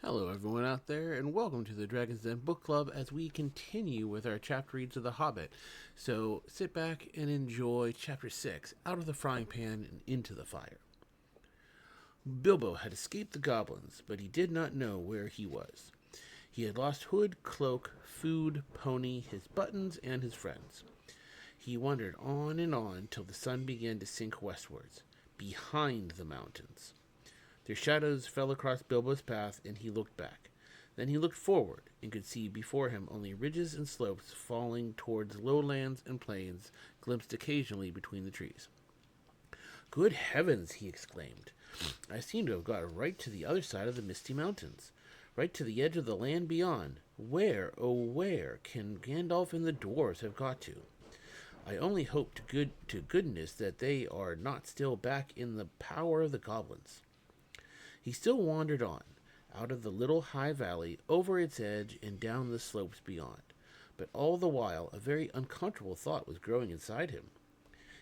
Hello, everyone out there, and welcome to the Dragon's Den Book Club as we continue with our chapter reads of The Hobbit. So sit back and enjoy Chapter 6, Out of the Frying Pan and Into the Fire. Bilbo had escaped the goblins, but he did not know where he was. He had lost hood, cloak, food, pony, his buttons, and his friends. He wandered on till the sun began to sink westwards, behind the mountains. Their shadows fell across Bilbo's path, and he looked back. Then he looked forward, and could see before him only ridges and slopes falling towards lowlands and plains, glimpsed occasionally between the trees. "Good heavens!" he exclaimed. "I seem to have got right to the other side of the Misty Mountains, right to the edge of the land beyond. Where, oh where, can Gandalf and the dwarves have got to? I only hope to goodness that they are not still back in the power of the goblins." He still wandered on, out of the little high valley, over its edge, and down the slopes beyond. But all the while a very uncomfortable thought was growing inside him.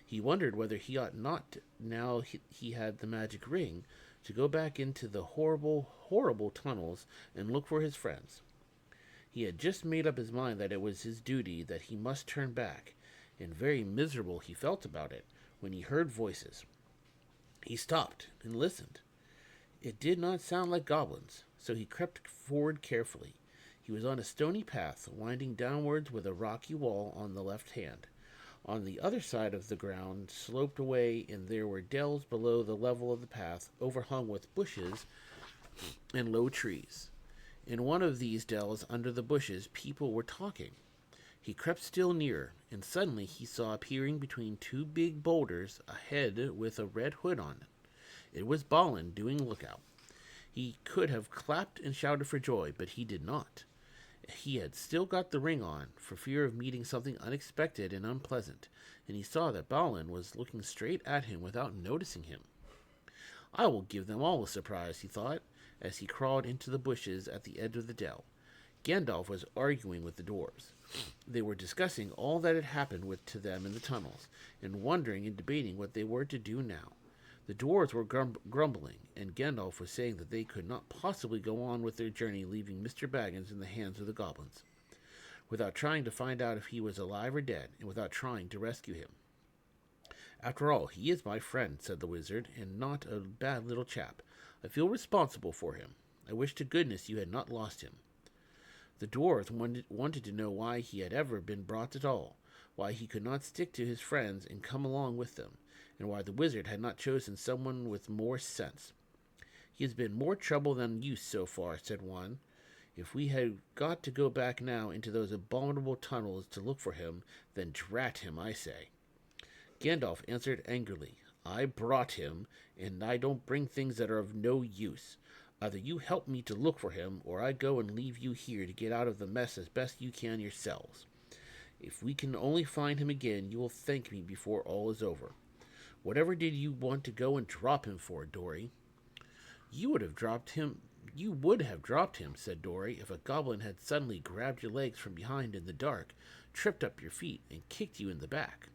He wondered whether he ought not, now he had the magic ring, to go back into the horrible, horrible tunnels and look for his friends. He had just made up his mind that it was his duty, that he must turn back, and very miserable he felt about it, when he heard voices. He stopped and listened. It did not sound like goblins, so he crept forward carefully. He was on a stony path, winding downwards with a rocky wall on the left hand. On the other side of the ground sloped away, and there were dells below the level of the path, overhung with bushes and low trees. In one of these dells, under the bushes, people were talking. He crept still nearer, and suddenly he saw appearing between two big boulders a head with a red hood on it. It was Balin doing lookout. He could have clapped and shouted for joy, but he did not. He had still got the ring on, for fear of meeting something unexpected and unpleasant, and he saw that Balin was looking straight at him without noticing him. "I will give them all a surprise," he thought, as he crawled into the bushes at the edge of the dell. Gandalf was arguing with the dwarves. They were discussing all that had happened to them in the tunnels, and wondering and debating what they were to do now. The dwarves were grumbling, and Gandalf was saying that they could not possibly go on with their journey leaving Mr. Baggins in the hands of the goblins, without trying to find out if he was alive or dead, and without trying to rescue him. "After all, he is my friend," said the wizard, "and not a bad little chap. I feel responsible for him. I wish to goodness you had not lost him." The dwarves wanted to know why he had ever been brought at all, why he could not stick to his friends and come along with them, and why the wizard had not chosen someone with more sense. "He has been more trouble than use so far," said one. "If we had got to go back now into those abominable tunnels to look for him, then drat him, I say." Gandalf answered angrily, "I brought him, and I don't bring things that are of no use. Either you help me to look for him, or I go and leave you here to get out of the mess as best you can yourselves. If we can only find him again, you will thank me before all is over. Whatever did you want to go and drop him for, Dory?" You would have dropped him, said Dory, "if a goblin had suddenly grabbed your legs from behind in the dark, tripped up your feet, and kicked you in the back."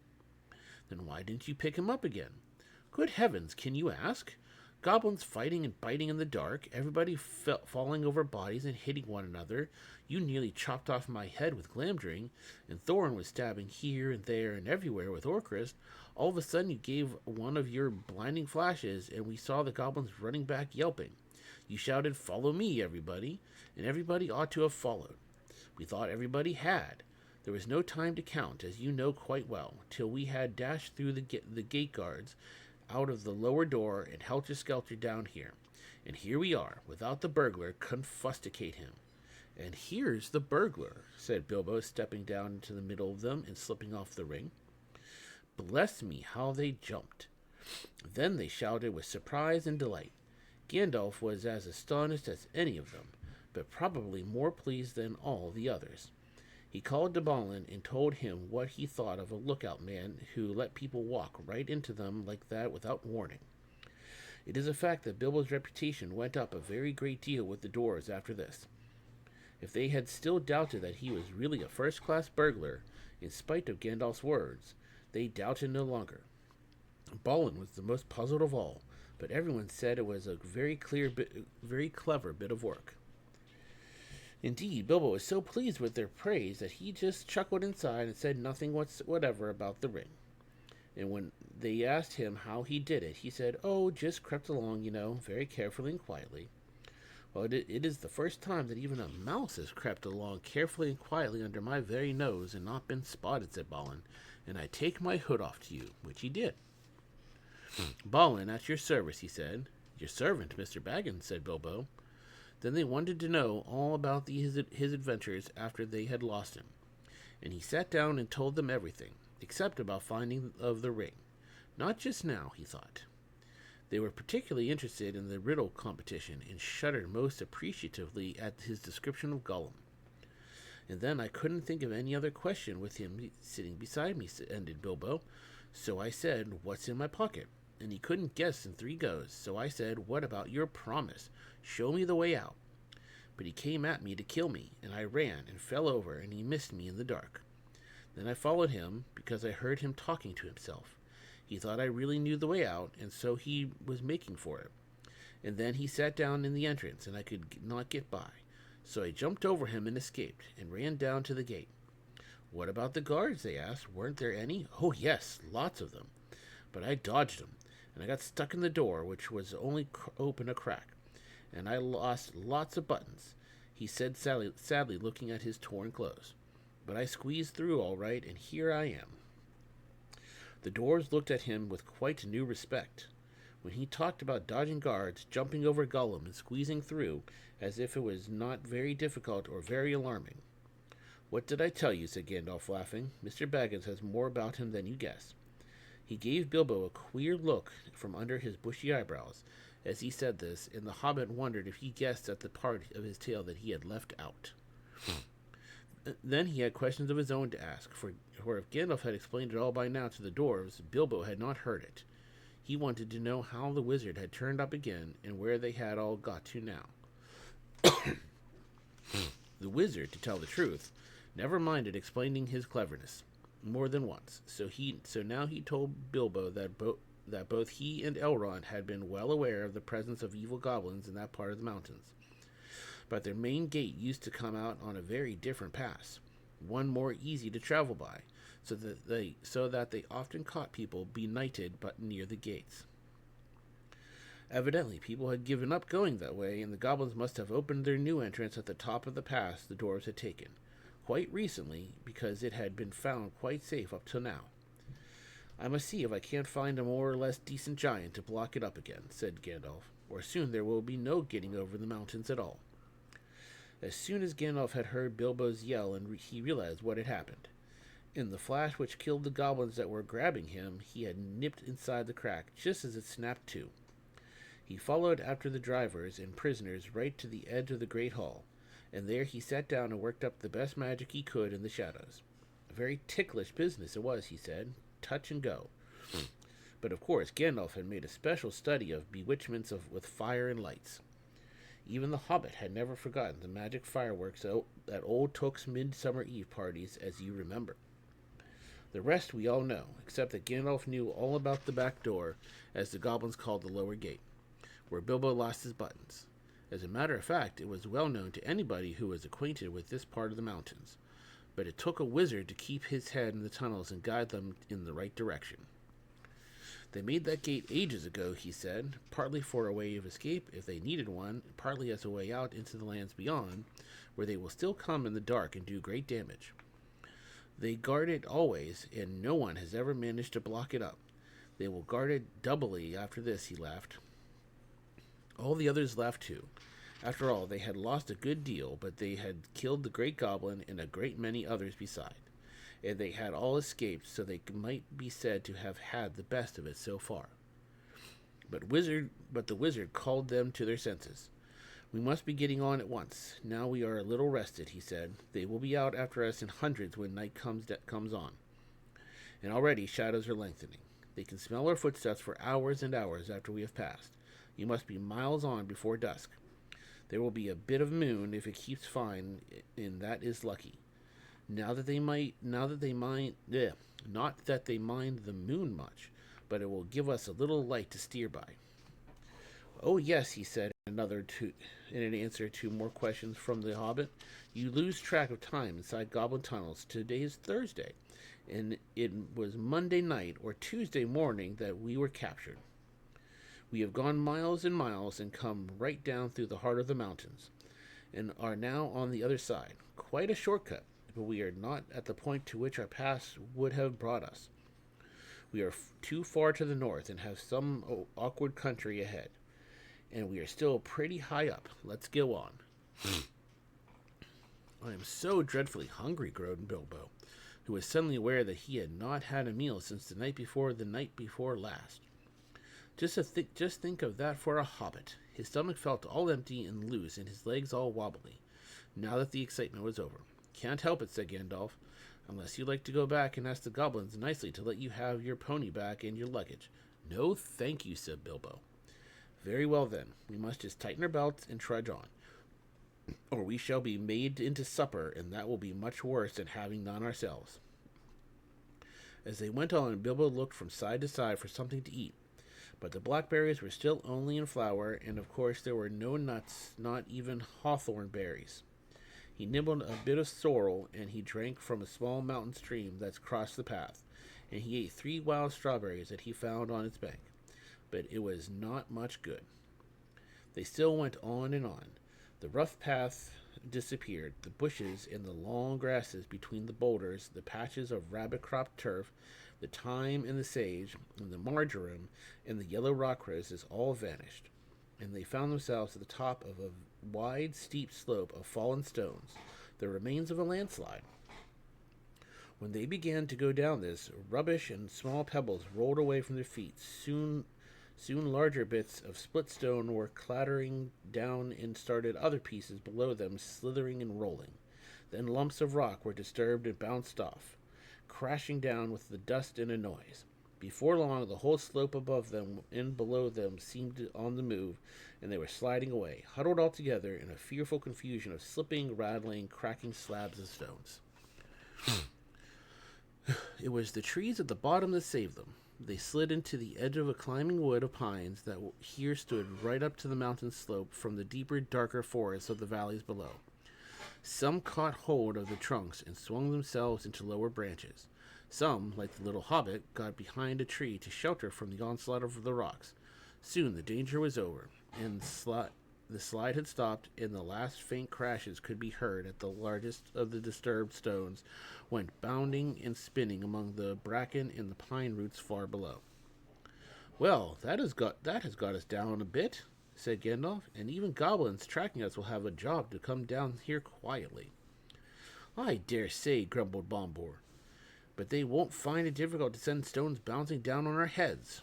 "Then why didn't you pick him up again?" "Good heavens, can you ask? Goblins fighting and biting in the dark, everybody falling over bodies and hitting one another. You nearly chopped off my head with Glamdring, and Thorin was stabbing here and there and everywhere with Orcrist. All of a sudden you gave one of your blinding flashes, and we saw the goblins running back yelping. You shouted, 'Follow me, everybody,' and everybody ought to have followed. We thought everybody had. There was no time to count, as you know quite well, till we had dashed through the gate guards, out of the lower door, and helter-skelter down here. And here we are, without the burglar, confusticate him." "And here's the burglar," said Bilbo, stepping down into the middle of them and slipping off the ring. Bless me, how they jumped! Then they shouted with surprise and delight. Gandalf was as astonished as any of them, but probably more pleased than all the others. He called to Balin and told him what he thought of a lookout man who let people walk right into them like that without warning. It is a fact that Bilbo's reputation went up a very great deal with the dwarves after this. If they had still doubted that he was really a first-class burglar, in spite of Gandalf's words, they doubted no longer. Balin was the most puzzled of all, but everyone said it was a very clever bit of work. Indeed, Bilbo was so pleased with their praise that he just chuckled inside and said nothing whatever about the ring. And when they asked him how he did it, he said, "Oh, just crept along, very carefully and quietly." "Well, it is the first time that even a mouse has crept along carefully and quietly under my very nose and not been spotted," said Balin, "and I take my hood off to you," which he did. "Balin, at your service," he said. "Your servant, Mr. Baggins," said Bilbo. Then they wanted to know all about his adventures after they had lost him, and he sat down and told them everything, except about finding of the ring. Not just now, he thought. They were particularly interested in the riddle competition and shuddered most appreciatively at his description of Gollum. "And then I couldn't think of any other question with him sitting beside me," ended Bilbo. "So I said, 'What's in my pocket?' And he couldn't guess in 3 goes. So I said, 'What about your promise? Show me the way out.' But he came at me to kill me, and I ran and fell over, and he missed me in the dark. Then I followed him because I heard him talking to himself. He thought I really knew the way out, and so he was making for it. And then he sat down in the entrance, and I could not get by. So I jumped over him and escaped, and ran down to the gate." "What about the guards?" they asked. "Weren't there any?" "Oh, yes, lots of them. But I dodged them, and I got stuck in the door, which was only open a crack, and I lost lots of buttons," he said sadly, looking at his torn clothes. "But I squeezed through all right, and here I am." The dwarves looked at him with quite new respect when he talked about dodging guards, jumping over Gollum, and squeezing through, as if it was not very difficult or very alarming. "What did I tell you?" said Gandalf, laughing. "Mr. Baggins has more about him than you guess." He gave Bilbo a queer look from under his bushy eyebrows as he said this, and the hobbit wondered if he guessed at the part of his tale that he had left out. Then he had questions of his own to ask, for if Gandalf had explained it all by now to the dwarves, Bilbo had not heard it. He wanted to know how the wizard had turned up again, and where they had all got to now. The wizard, to tell the truth, never minded explaining his cleverness more than once, so now he told Bilbo that both he and Elrond had been well aware of the presence of evil goblins in that part of the mountains. But their main gate used to come out on a very different pass, one more easy to travel by, so that they often caught people benighted but near the gates. Evidently, people had given up going that way, and the goblins must have opened their new entrance at the top of the pass the dwarves had taken, quite recently, because it had been found quite safe up till now. "I must see if I can't find a more or less decent giant to block it up again," said Gandalf, "or soon there will be no getting over the mountains at all." As soon as Gandalf had heard Bilbo's yell, he realized what had happened. In the flash which killed the goblins that were grabbing him, he had nipped inside the crack just as it snapped to. He followed after the drivers and prisoners right to the edge of the great hall, and there he sat down and worked up the best magic he could in the shadows. A very ticklish business it was, he said, touch and go. But of course Gandalf had made a special study of bewitchments with fire and lights. Even the Hobbit had never forgotten the magic fireworks at old Took's Midsummer Eve parties, as you remember. The rest we all know, except that Gandalf knew all about the back door, as the goblins called the lower gate, where Bilbo lost his buttons. As a matter of fact, it was well known to anybody who was acquainted with this part of the mountains, but it took a wizard to keep his head in the tunnels and guide them in the right direction. "They made that gate ages ago," he said, "partly for a way of escape if they needed one, partly as a way out into the lands beyond, where they will still come in the dark and do great damage. They guard it always, and no one has ever managed to block it up. They will guard it doubly after this," he laughed. All the others laughed too. After all, they had lost a good deal, but they had killed the great goblin and a great many others beside, and they had all escaped, so they might be said to have had the best of it so far. But the wizard called them to their senses. "We must be getting on at once. Now we are a little rested," he said. "They will be out after us in hundreds when night comes on. And already shadows are lengthening. They can smell our footsteps for hours and hours after we have passed. You must be miles on before dusk. There will be a bit of moon if it keeps fine, and that is lucky. Not that they mind the moon much, but it will give us a little light to steer by." Oh, yes, he said in an answer to more questions from the hobbit. You lose track of time inside goblin tunnels. Today is Thursday, and it was Monday night or Tuesday morning that we were captured. We have gone miles and miles and come right down through the heart of the mountains, and are now on the other side. Quite a shortcut, but we are not at the point to which our past would have brought us. We are too far to the north and have some awkward country ahead, and we are still pretty high up. Let's go on. I am so dreadfully hungry, groaned Bilbo, who was suddenly aware that he had not had a meal since the night before last. Just think of that for a hobbit. His stomach felt all empty and loose, and his legs all wobbly, now that the excitement was over. Can't help it, said Gandalf, unless you like to go back and ask the goblins nicely to let you have your pony back and your luggage. No, thank you, said Bilbo. Very well, then. We must just tighten our belts and trudge on, or we shall be made into supper, and that will be much worse than having none ourselves. As they went on, Bilbo looked from side to side for something to eat, but the blackberries were still only in flower, and of course there were no nuts, not even hawthorn berries. He nibbled a bit of sorrel, and he drank from a small mountain stream that crossed the path, and he ate 3 wild strawberries that he found on its bank, but it was not much good. They still went on and on. The rough path disappeared, the bushes and the long grasses between the boulders, the patches of rabbit-cropped turf, the thyme and the sage, and the marjoram and the yellow rock roses all vanished, and they found themselves at the top of a wide, steep slope of fallen stones, the remains of a landslide. When they began to go down this, rubbish and small pebbles rolled away from their feet. Soon larger bits of split stone were clattering down and started other pieces below them slithering and rolling. Then lumps of rock were disturbed and bounced off, crashing down with the dust and a noise. Before long, the whole slope above them and below them seemed on the move, and they were sliding away, huddled all together in a fearful confusion of slipping, rattling, cracking slabs of stones. It was the trees at the bottom that saved them. They slid into the edge of a climbing wood of pines that here stood right up to the mountain slope from the deeper, darker forests of the valleys below. Some caught hold of the trunks and swung themselves into lower branches. Some, like the little hobbit, got behind a tree to shelter from the onslaught of the rocks. Soon the danger was over, and the slide had stopped, and the last faint crashes could be heard as the largest of the disturbed stones went bounding and spinning among the bracken and the pine roots far below. Well, that has got us down a bit, said Gandalf, and even goblins tracking us will have a job to come down here quietly. I dare say, grumbled Bombur, but they won't find it difficult to send stones bouncing down on our heads.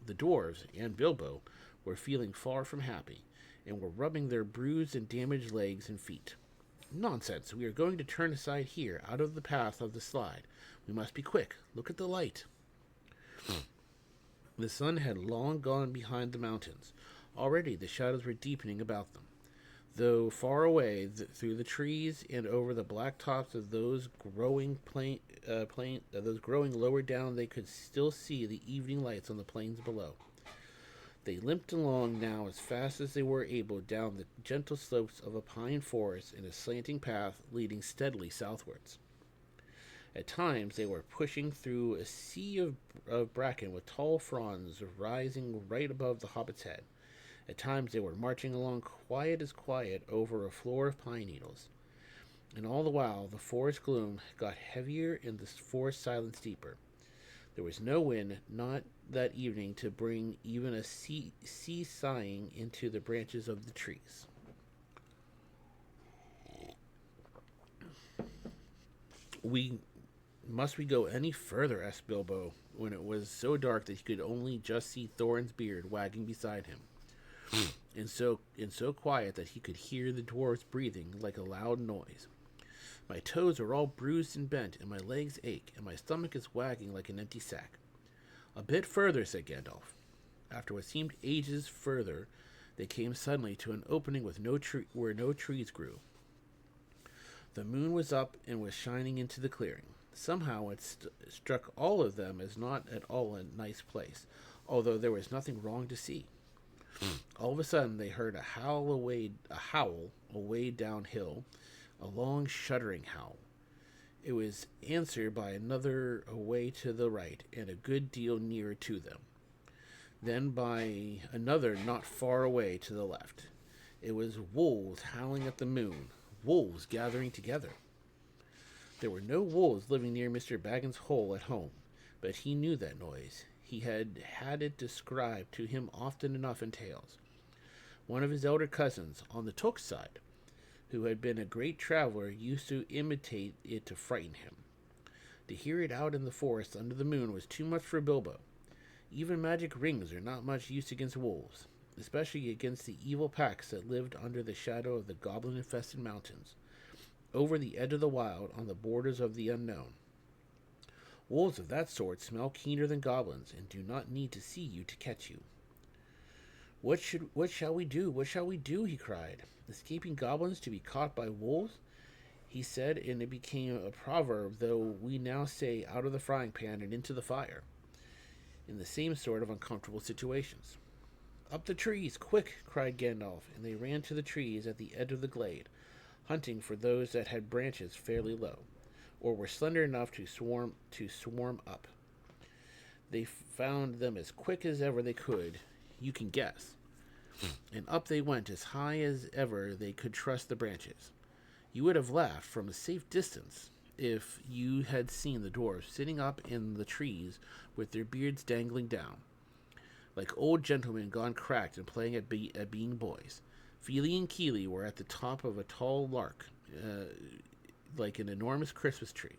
The dwarves and Bilbo were feeling far from happy, and were rubbing their bruised and damaged legs and feet. Nonsense, we are going to turn aside here, out of the path of the slide. We must be quick. Look at the light. The sun had long gone behind the mountains. Already the shadows were deepening about them, though far away through the trees and over the black tops of those growing lower down, they could still see the evening lights on the plains below. They limped along now as fast as they were able down the gentle slopes of a pine forest in a slanting path leading steadily southwards. At times they were pushing through a sea of bracken with tall fronds rising right above the hobbit's head. At times they were marching along quiet as quiet over a floor of pine needles. And all the while the forest gloom got heavier and the forest silence deeper. There was no wind, not that evening, to bring even a sea sighing into the branches of the trees. Must we go any further? Asked Bilbo, when it was so dark that he could only just see Thorin's beard wagging beside him, and so quiet that he could hear the dwarves breathing like a loud noise. My toes are all bruised and bent, and my legs ache, and my stomach is wagging like an empty sack. A bit further, said Gandalf. After what seemed ages further, they came suddenly to an opening with where no trees grew. The moon was up and was shining into the clearing. Somehow it struck all of them as not at all a nice place, although there was nothing wrong to see. All of a sudden, they heard a howl away downhill, a long, shuddering howl. It was answered by another away to the right and a good deal nearer to them. Then by another not far away to the left. It was wolves howling at the moon, wolves gathering together. There were no wolves living near Mr. Baggin's hole at home, but he knew that noise. He had had it described to him often enough in tales. One of his elder cousins, on the Took side, who had been a great traveler, used to imitate it to frighten him. To hear it out in the forest under the moon was too much for Bilbo. Even magic rings are not much use against wolves, especially against the evil packs that lived under the shadow of the goblin-infested mountains, over the edge of the wild on the borders of the unknown. Wolves of that sort smell keener than goblins and do not need to see you to catch you. What shall we do? What shall we do? He cried. Escaping goblins to be caught by wolves? He said, and it became a proverb, though we now say out of the frying pan and into the fire, in the same sort of uncomfortable situations. Up the trees, quick, cried Gandalf, and they ran to the trees at the edge of the glade, hunting for those that had branches fairly low, or were slender enough to swarm up. They found them as quick as ever they could, you can guess, and up they went as high as ever they could trust the branches. You would have laughed from a safe distance if you had seen the dwarfs sitting up in the trees with their beards dangling down, like old gentlemen gone cracked and playing at being boys. Feely and Keely were at the top of a tall lark, like an enormous Christmas tree.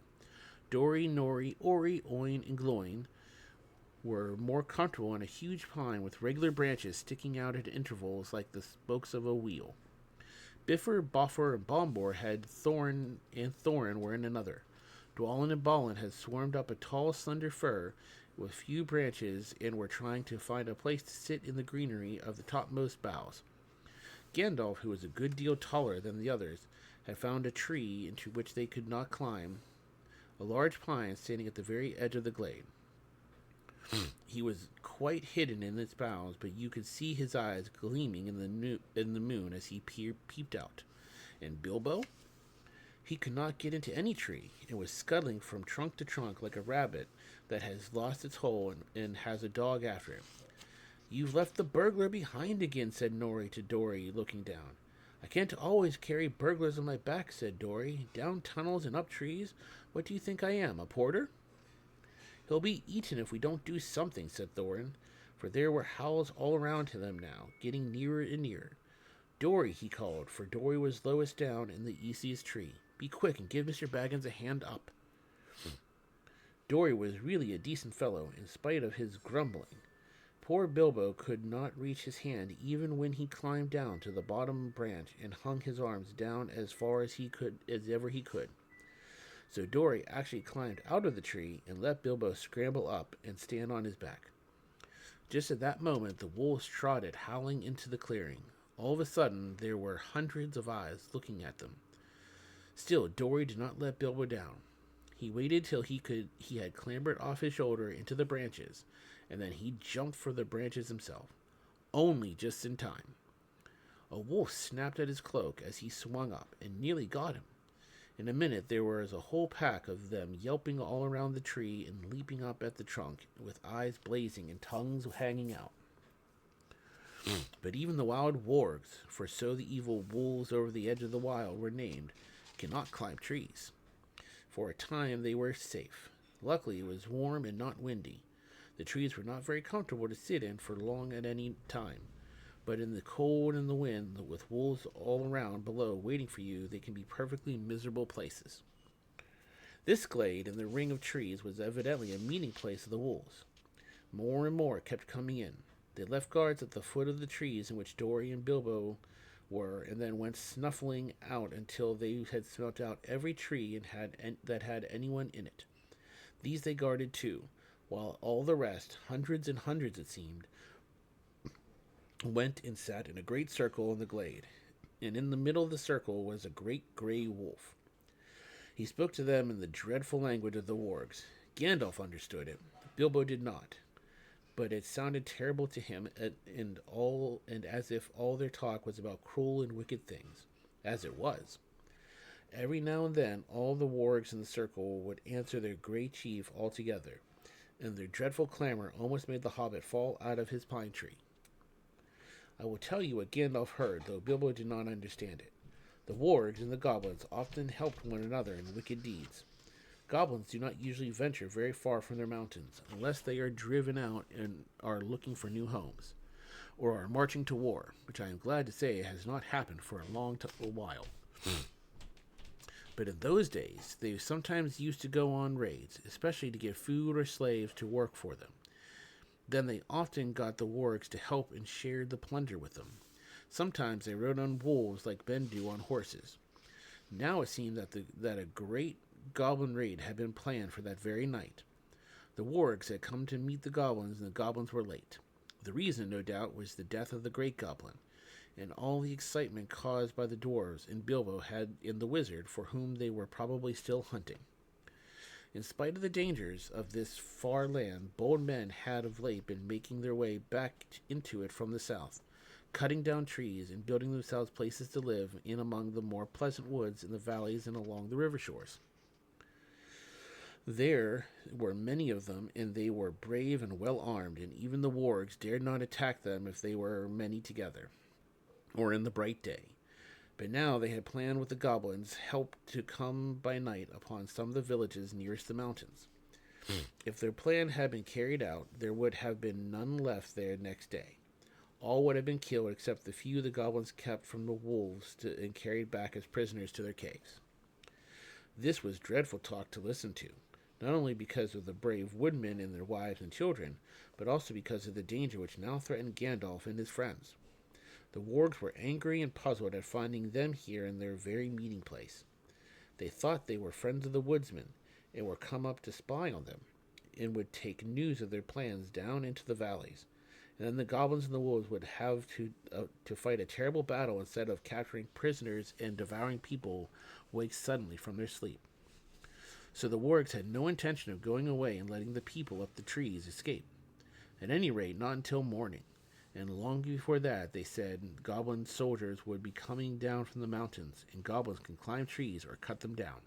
Dori, Nori, Ori, Oin, and Gloin were more comfortable on a huge pine with regular branches sticking out at intervals like the spokes of a wheel. Biffer, Boffer, and Bombor had Thorn and Thorin were in another. Dwalin and Balin had swarmed up a tall, slender fir with few branches and were trying to find a place to sit in the greenery of the topmost boughs. Gandalf, who was a good deal taller than the others, had found a tree into which they could not climb, a large pine standing at the very edge of the glade. He was quite hidden in its boughs, but you could see his eyes gleaming in the moon as he peeped out. And Bilbo? He could not get into any tree, and was scuttling from trunk to trunk like a rabbit that has lost its hole and has a dog after him. You've left the burglar behind again, said Nori to Dori, looking down. I can't always carry burglars on my back, said Dori. Down tunnels and up trees? What do you think I am, a porter? He'll be eaten if we don't do something, said Thorin, for there were howls all around them now, getting nearer and nearer. Dori, he called, for Dori was lowest down in the easiest tree. Be quick and give Mr. Baggins a hand up. Dori was really a decent fellow, in spite of his grumbling. Poor Bilbo could not reach his hand even when he climbed down to the bottom branch and hung his arms down as far as ever he could. So Dori actually climbed out of the tree and let Bilbo scramble up and stand on his back. Just at that moment, the wolves trotted howling into the clearing. All of a sudden, there were hundreds of eyes looking at them. Still, Dori did not let Bilbo down. He waited till he had clambered off his shoulder into the branches, and then he jumped for the branches himself, only just in time. A wolf snapped at his cloak as he swung up and nearly got him. In a minute, there was a whole pack of them yelping all around the tree and leaping up at the trunk, with eyes blazing and tongues hanging out. But even the wild wargs, for so the evil wolves over the edge of the wild were named, cannot climb trees. For a time they were safe. Luckily, it was warm and not windy. The trees were not very comfortable to sit in for long at any time. But in the cold and the wind, with wolves all around below waiting for you, they can be perfectly miserable places. This glade in the ring of trees was evidently a meeting place of the wolves. More and more kept coming in. They left guards at the foot of the trees in which Dori and Bilbo were, and then went snuffling out until they had smelt out every tree that had anyone in it. These they guarded too, while all the rest, hundreds and hundreds it seemed, went and sat in a great circle in the glade, and in the middle of the circle was a great gray wolf. He spoke to them in the dreadful language of the wargs. Gandalf understood it. Bilbo did not. but it sounded terrible to him, and as if all their talk was about cruel and wicked things, as it was. Every now and then, all the wargs in the circle would answer their great chief all together, and their dreadful clamor almost made the hobbit fall out of his pine tree. I will tell you what Gandalf heard, though Bilbo did not understand it. The wargs and the goblins often helped one another in wicked deeds. Goblins do not usually venture very far from their mountains, unless they are driven out and are looking for new homes, or are marching to war, which I am glad to say has not happened for a long while. But in those days, they sometimes used to go on raids, especially to get food or slaves to work for them. Then they often got the wargs to help and shared the plunder with them. Sometimes they rode on wolves like men do on horses. Now it seemed that a great goblin raid had been planned for that very night. The wargs had come to meet the goblins, and the goblins were late. The reason, no doubt, was the death of the great goblin, and all the excitement caused by the dwarves and Bilbo had in the wizard, for whom they were probably still hunting. In spite of the dangers of this far land, bold men had of late been making their way back into it from the south, cutting down trees and building themselves places to live in among the more pleasant woods in the valleys and along the river shores. There were many of them, and they were brave and well armed, and even the wargs dared not attack them if they were many together, or in the bright day. But now they had planned with the goblins' help to come by night upon some of the villages nearest the mountains. If their plan had been carried out, there would have been none left there next day. All would have been killed except the few the goblins kept from the wolves and carried back as prisoners to their caves. This was dreadful talk to listen to, not only because of the brave woodmen and their wives and children, but also because of the danger which now threatened Gandalf and his friends. The wargs were angry and puzzled at finding them here in their very meeting place. They thought they were friends of the woodsmen, and were come up to spy on them, and would take news of their plans down into the valleys. And then the goblins and the wolves would have to fight a terrible battle instead of capturing prisoners and devouring people wake suddenly from their sleep. So the wargs had no intention of going away and letting the people up the trees escape. At any rate, not until morning. And long before that, they said, goblin soldiers would be coming down from the mountains, and goblins can climb trees or cut them down.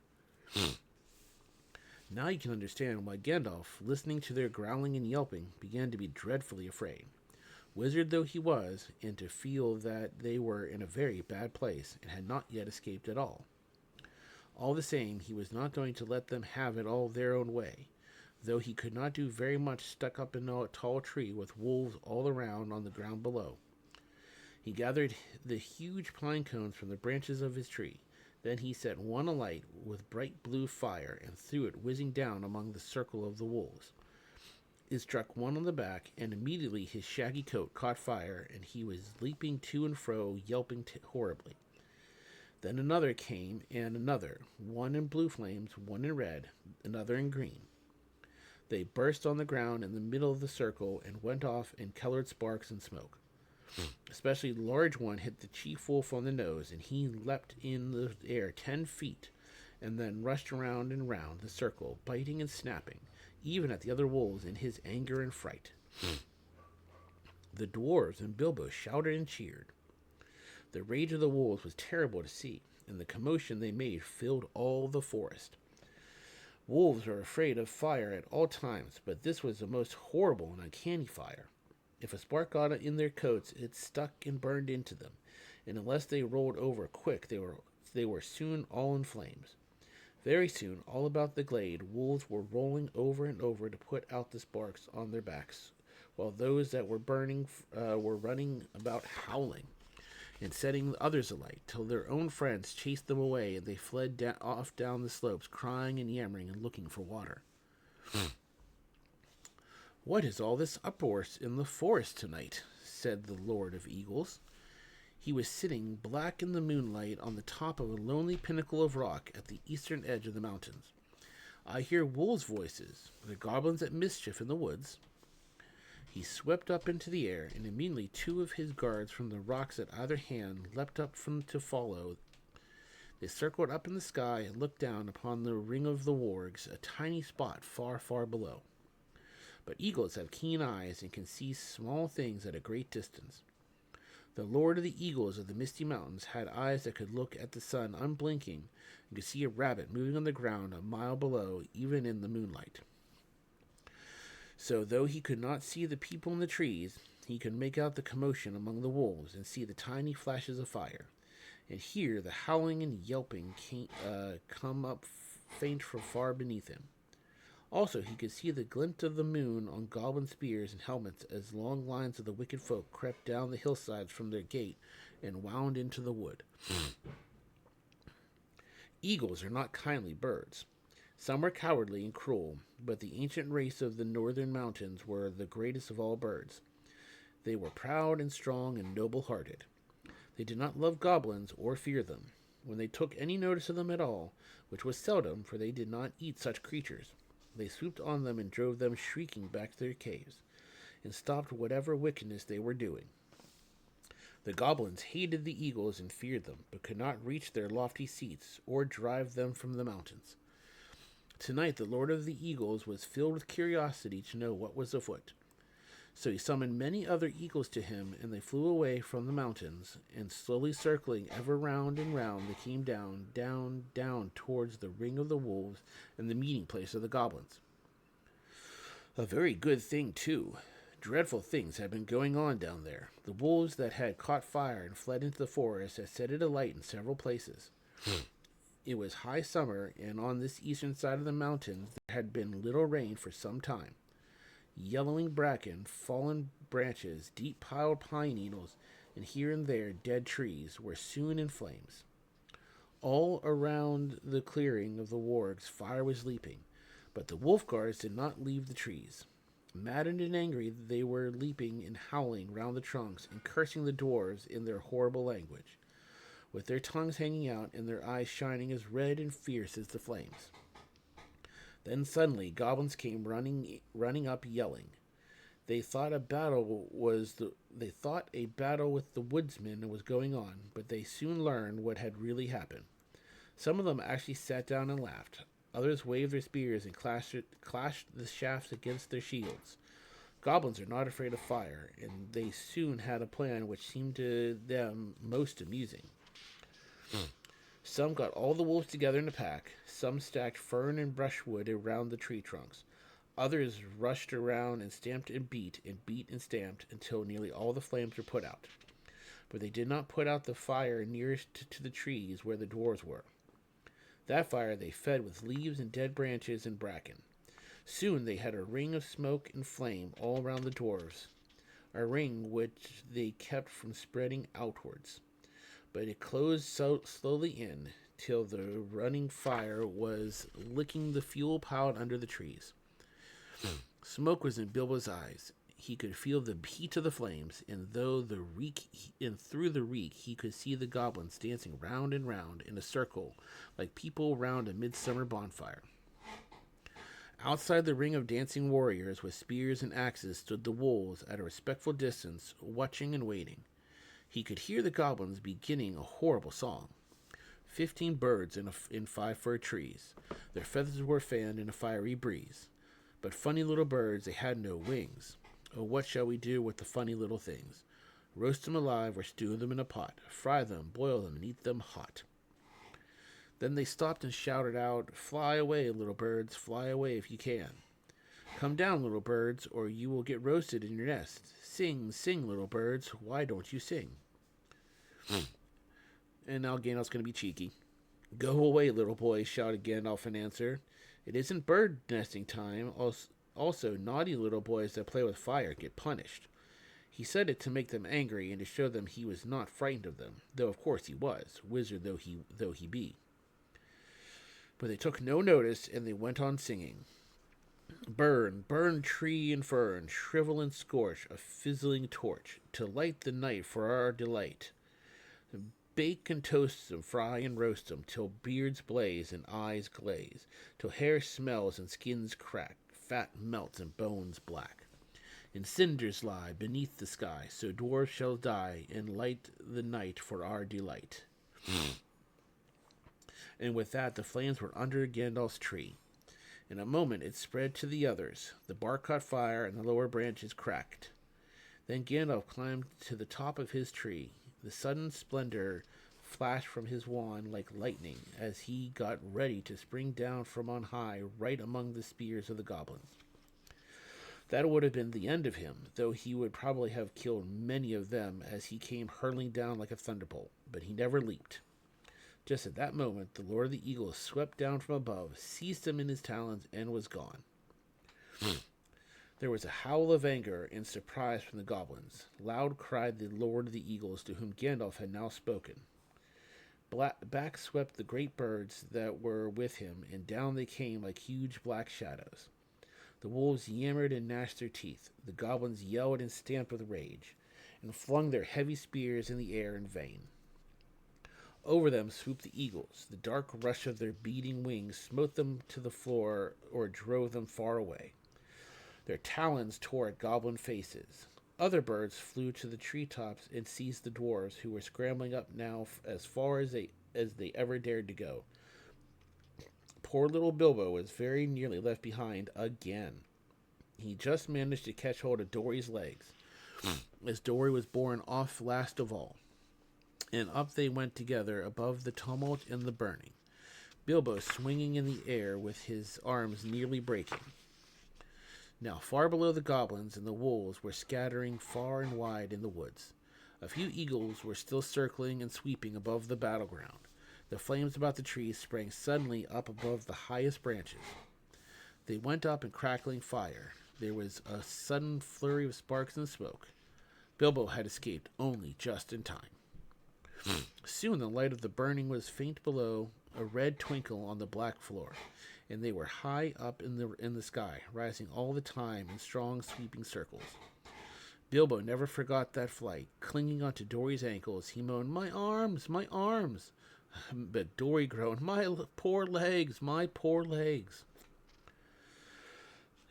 Now you can understand why Gandalf, listening to their growling and yelping, began to be dreadfully afraid. Wizard though he was, and to feel that they were in a very bad place, and had not yet escaped at all. All the same, he was not going to let them have it all their own way, though he could not do very much stuck up in a tall tree with wolves all around on the ground below. He gathered the huge pine cones from the branches of his tree. Then he set one alight with bright blue fire and threw it whizzing down among the circle of the wolves. It struck one on the back, and immediately his shaggy coat caught fire, and he was leaping to and fro, yelping horribly. Then another came, and another, one in blue flames, one in red, another in green. They burst on the ground in the middle of the circle and went off in colored sparks and smoke. Especially the large one hit the chief wolf on the nose, and he leapt in the air 10 feet, and then rushed round and round the circle, biting and snapping, even at the other wolves in his anger and fright. The dwarves and Bilbo shouted and cheered. The rage of the wolves was terrible to see, and the commotion they made filled all the forest. Wolves are afraid of fire at all times, but this was the most horrible and uncanny fire. If a spark got in their coats, it stuck and burned into them, and unless they rolled over quick, they were soon all in flames. Very soon, all about the glade, wolves were rolling over and over to put out the sparks on their backs, while those that were burning were running about howling and setting others alight, till their own friends chased them away, and they fled off down the slopes, crying and yammering and looking for water. "What is all this uproar in the forest tonight?" said the Lord of Eagles. He was sitting black in the moonlight on the top of a lonely pinnacle of rock at the eastern edge of the mountains. "I hear wolves' voices. Are the goblins at mischief in the woods?" He swept up into the air, and immediately 2 of his guards from the rocks at either hand leapt up to follow. They circled up in the sky and looked down upon the ring of the wargs, a tiny spot far, far below. But eagles have keen eyes and can see small things at a great distance. The Lord of the Eagles of the Misty Mountains had eyes that could look at the sun unblinking and could see a rabbit moving on the ground a mile below, even in the moonlight. So, though he could not see the people in the trees, he could make out the commotion among the wolves and see the tiny flashes of fire, and hear the howling and yelping come up faint from far beneath him. Also, he could see the glint of the moon on goblin spears and helmets as long lines of the wicked folk crept down the hillsides from their gate and wound into the wood. Eagles are not kindly birds. Some are cowardly and cruel, but the ancient race of the northern mountains were the greatest of all birds. They were proud and strong and noble-hearted. They did not love goblins or fear them. When they took any notice of them at all, which was seldom, for they did not eat such creatures, they swooped on them and drove them shrieking back to their caves, and stopped whatever wickedness they were doing. The goblins hated the eagles and feared them, but could not reach their lofty seats or drive them from the mountains. Tonight the Lord of the Eagles was filled with curiosity to know what was afoot. So he summoned many other eagles to him, and they flew away from the mountains, and slowly circling ever round and round, they came down, down, down towards the ring of the wolves and the meeting place of the goblins. A very good thing, too. Dreadful things had been going on down there. The wolves that had caught fire and fled into the forest had set it alight in several places. It was high summer, and on this eastern side of the mountains there had been little rain for some time. Yellowing bracken, fallen branches, deep-piled pine needles, and here and there dead trees were soon in flames. All around the clearing of the wargs fire was leaping, but the wolf guards did not leave the trees. Maddened and angry, they were leaping and howling round the trunks and cursing the dwarves in their horrible language, with their tongues hanging out and their eyes shining as red and fierce as the flames. Then suddenly goblins came running up, yelling. They thought a battle with the woodsmen was going on, but they soon learned what had really happened. Some of them actually sat down and laughed. Others waved their spears and clashed the shafts against their shields. Goblins are not afraid of fire, and they soon had a plan which seemed to them most amusing. Some got all the wolves together in a pack. Some stacked fern and brushwood around the tree trunks. Others rushed around and stamped and beat and stamped until nearly all the flames were put out. But they did not put out the fire nearest to the trees where the dwarves were. That fire they fed with leaves and dead branches and bracken. Soon they had a ring of smoke and flame all around the dwarves, a ring which they kept from spreading outwards. But it closed so slowly in till the running fire was licking the fuel piled under the trees. Smoke was in Bilbo's eyes. He could feel the heat of the flames, and through the reek he could see the goblins dancing round and round in a circle like people round a midsummer bonfire. Outside the ring of dancing warriors with spears and axes stood the wolves at a respectful distance, watching and waiting. He could hear the goblins beginning a horrible song. 15 birds in 5 fir trees. Their feathers were fanned in a fiery breeze. But funny little birds, they had no wings. Oh, what shall we do with the funny little things? Roast them alive or stew them in a pot. Fry them, boil them, and eat them hot. Then they stopped and shouted out, "Fly away, little birds, fly away if you can. Come down, little birds, or you will get roasted in your nest. Sing, sing, little birds, why don't you sing?" And now Gandalf's going to be cheeky. "Go away, little boy," shouted Gandalf in answer. "It isn't bird nesting time. Also, naughty little boys that play with fire get punished." He said it to make them angry and to show them he was not frightened of them, though of course he was, wizard though he be. But they took no notice, and they went on singing. "Burn, burn tree and fern, shrivel and scorch a fizzling torch, to light the night for our delight. Bake and toast them, fry and roast them, till beards blaze and eyes glaze, till hair smells and skins crack, fat melts and bones black. And cinders lie beneath the sky, so dwarves shall die, and light the night for our delight." And with that, the flames were under Gandalf's tree. In a moment it spread to the others. The bark caught fire and the lower branches cracked. Then Gandalf climbed to the top of his tree. The sudden splendor flashed from his wand like lightning as he got ready to spring down from on high right among the spears of the goblins. That would have been the end of him, though he would probably have killed many of them as he came hurtling down like a thunderbolt, but he never leaped. Just at that moment, the Lord of the Eagles swept down from above, seized him in his talons, and was gone. There was a howl of anger and surprise from the goblins. Loud cried the Lord of the Eagles, to whom Gandalf had now spoken. Back swept the great birds that were with him, and down they came like huge black shadows. The wolves yammered and gnashed their teeth. The goblins yelled and stamped with rage, and flung their heavy spears in the air in vain. Over them swooped the eagles. The dark rush of their beating wings smote them to the floor or drove them far away. Their talons tore at goblin faces. Other birds flew to the treetops and seized the dwarves, who were scrambling up now as far as they ever dared to go. Poor little Bilbo was very nearly left behind again. He just managed to catch hold of Dory's legs, as Dory was borne off last of all, and up they went together above the tumult and the burning, Bilbo swinging in the air with his arms nearly breaking. Now far below the goblins and the wolves were scattering far and wide in the woods. A few eagles were still circling and sweeping above the battleground. The flames about the trees sprang suddenly up above the highest branches. They went up in crackling fire. There was a sudden flurry of sparks and smoke. Bilbo had escaped only just in time. Soon the light of the burning was faint below, a red twinkle on the black floor, and they were high up in the sky, rising all the time in strong sweeping circles. Bilbo never forgot that flight. Clinging onto Dory's ankles, he moaned, "My arms, my arms!" But Dory groaned, "My poor legs, my poor legs!"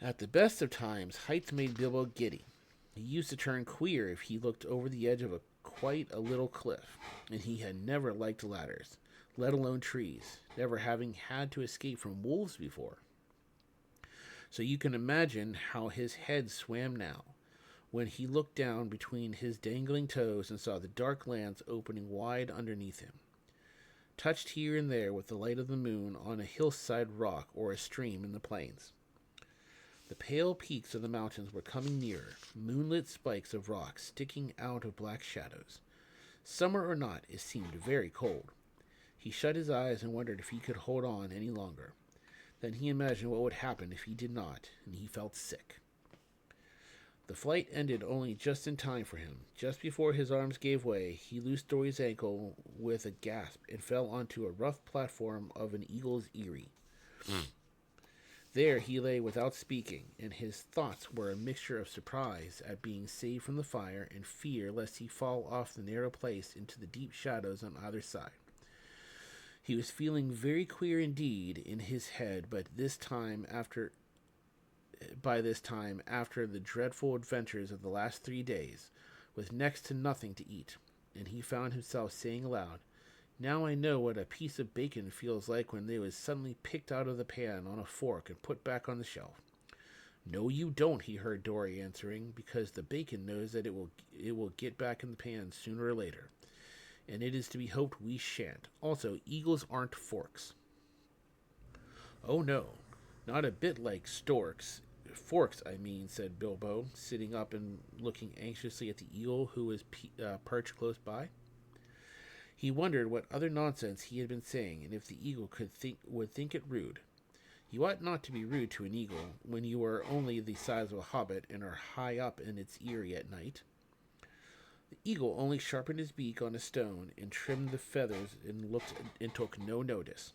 At the best of times, heights made Bilbo giddy. He used to turn queer if he looked over the edge of quite a little cliff, and he had never liked ladders, let alone trees, never having had to escape from wolves before. So you can imagine how his head swam now, when he looked down between his dangling toes and saw the dark lands opening wide underneath him, touched here and there with the light of the moon on a hillside rock or a stream in the plains. The pale peaks of the mountains were coming nearer, moonlit spikes of rock sticking out of black shadows. Summer or not, it seemed very cold. He shut his eyes and wondered if he could hold on any longer. Then he imagined what would happen if he did not, and he felt sick. The flight ended only just in time for him. Just before his arms gave way, he loosed Dory's ankle with a gasp and fell onto a rough platform of an eagle's eyrie. There he lay without speaking, and his thoughts were a mixture of surprise at being saved from the fire and fear lest he fall off the narrow place into the deep shadows on either side. He was feeling very queer indeed in his head, by this time, after the dreadful adventures of the last 3 days, with next to nothing to eat, and he found himself saying aloud, "Now I know what a piece of bacon feels like when it was suddenly picked out of the pan on a fork and put back on the shelf." "No, you don't," he heard Dory answering, "because the bacon knows that it will get back in the pan sooner or later, and it is to be hoped we shan't. Also, eagles aren't forks." "Oh no, not a bit like storks. Forks, I mean," said Bilbo, sitting up and looking anxiously at the eagle who was perched close by. He wondered what other nonsense he had been saying, and if the eagle would think it rude. You ought not to be rude to an eagle when you are only the size of a hobbit and are high up in its eyrie at night. The eagle only sharpened his beak on a stone and trimmed the feathers and looked and took no notice.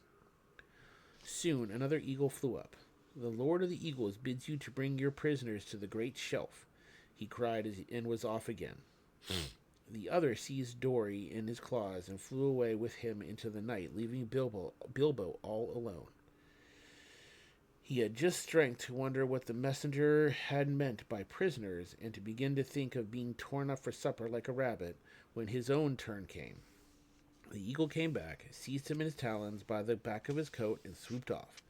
Soon another eagle flew up. "The Lord of the Eagles bids you to bring your prisoners to the great shelf," he cried, and was off again. The other seized Dory in his claws and flew away with him into the night, leaving Bilbo all alone. He had just strength to wonder what the messenger had meant by prisoners, and to begin to think of being torn up for supper like a rabbit, when his own turn came. The eagle came back, seized him in his talons by the back of his coat, and swooped off.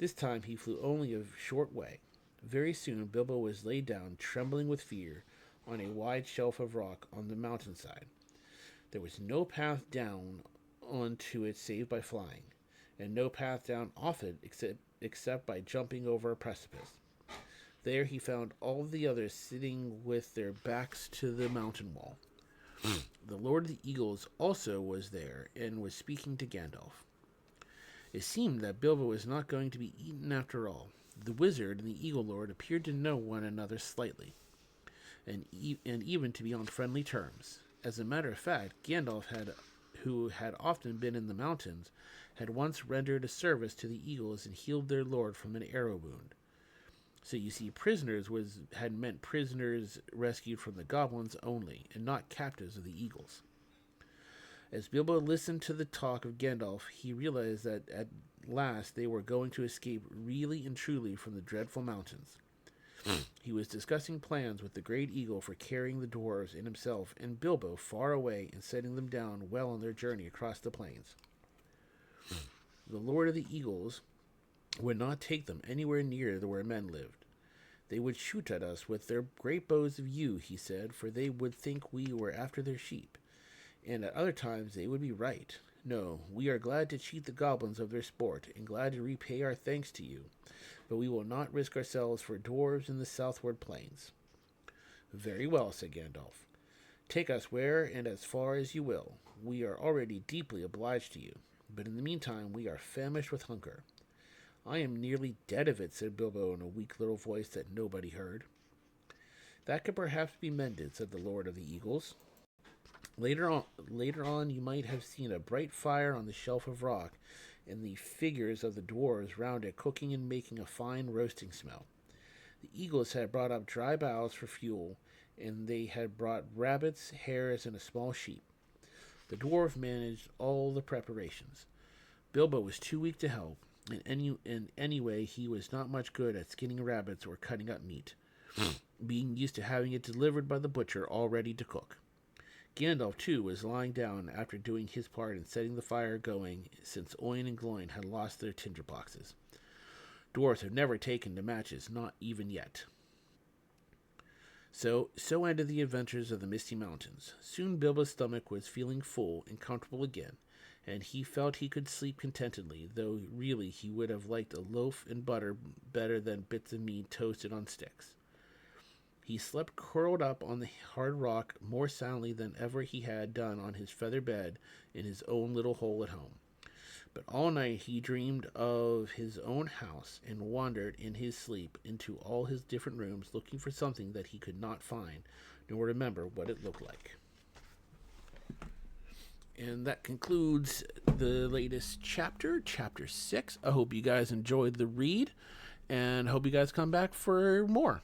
This time he flew only a short way. Very soon Bilbo was laid down, trembling with fear, on a wide shelf of rock on the mountainside. There was no path down onto it save by flying, and no path down off it except by jumping over a precipice. There he found all the others sitting with their backs to the mountain wall. The Lord of the Eagles also was there and was speaking to Gandalf. It seemed that Bilbo was not going to be eaten after all. The wizard and the Eagle Lord appeared to know one another slightly, and even to be on friendly terms. As a matter of fact, Gandalf, who had often been in the mountains, had once rendered a service to the Eagles and healed their lord from an arrow wound. So you see, prisoners had meant prisoners rescued from the goblins only, and not captives of the Eagles. As Bilbo listened to the talk of Gandalf, he realized that at last they were going to escape really and truly from the dreadful mountains. He was discussing plans with the great eagle for carrying the dwarves and himself and Bilbo far away and setting them down well on their journey across the plains. The Lord of the Eagles would not take them anywhere near where men lived. They would shoot at us with their great bows of yew, he said, for they would think we were after their sheep. And at other times they would be right. No, we are glad to cheat the goblins of their sport, and glad to repay our thanks to you, but we will not risk ourselves for dwarves in the southward plains. Very well, said Gandalf. Take us where and as far as you will. We are already deeply obliged to you, but in the meantime we are famished with hunger. I am nearly dead of it, said Bilbo in a weak little voice that nobody heard. That could perhaps be mended, said the Lord of the Eagles. Later on, you might have seen a bright fire on the shelf of rock, and the figures of the dwarves round it cooking and making a fine roasting smell. The eagles had brought up dry boughs for fuel, and they had brought rabbits, hares, and a small sheep. The dwarf managed all the preparations. Bilbo was too weak to help, and anyway he was not much good at skinning rabbits or cutting up meat, being used to having it delivered by the butcher all ready to cook. Gandalf, too, was lying down after doing his part in setting the fire going, since Oin and Gloin had lost their tinderboxes. Dwarves have never taken to matches, not even yet. So ended the adventures of the Misty Mountains. Soon Bilbo's stomach was feeling full and comfortable again, and he felt he could sleep contentedly, though really he would have liked a loaf and butter better than bits of meat toasted on sticks. He slept curled up on the hard rock more soundly than ever he had done on his feather bed in his own little hole at home. But all night he dreamed of his own house and wandered in his sleep into all his different rooms looking for something that he could not find, nor remember what it looked like. And that concludes the latest chapter, Chapter 6. I hope you guys enjoyed the read, and hope you guys come back for more.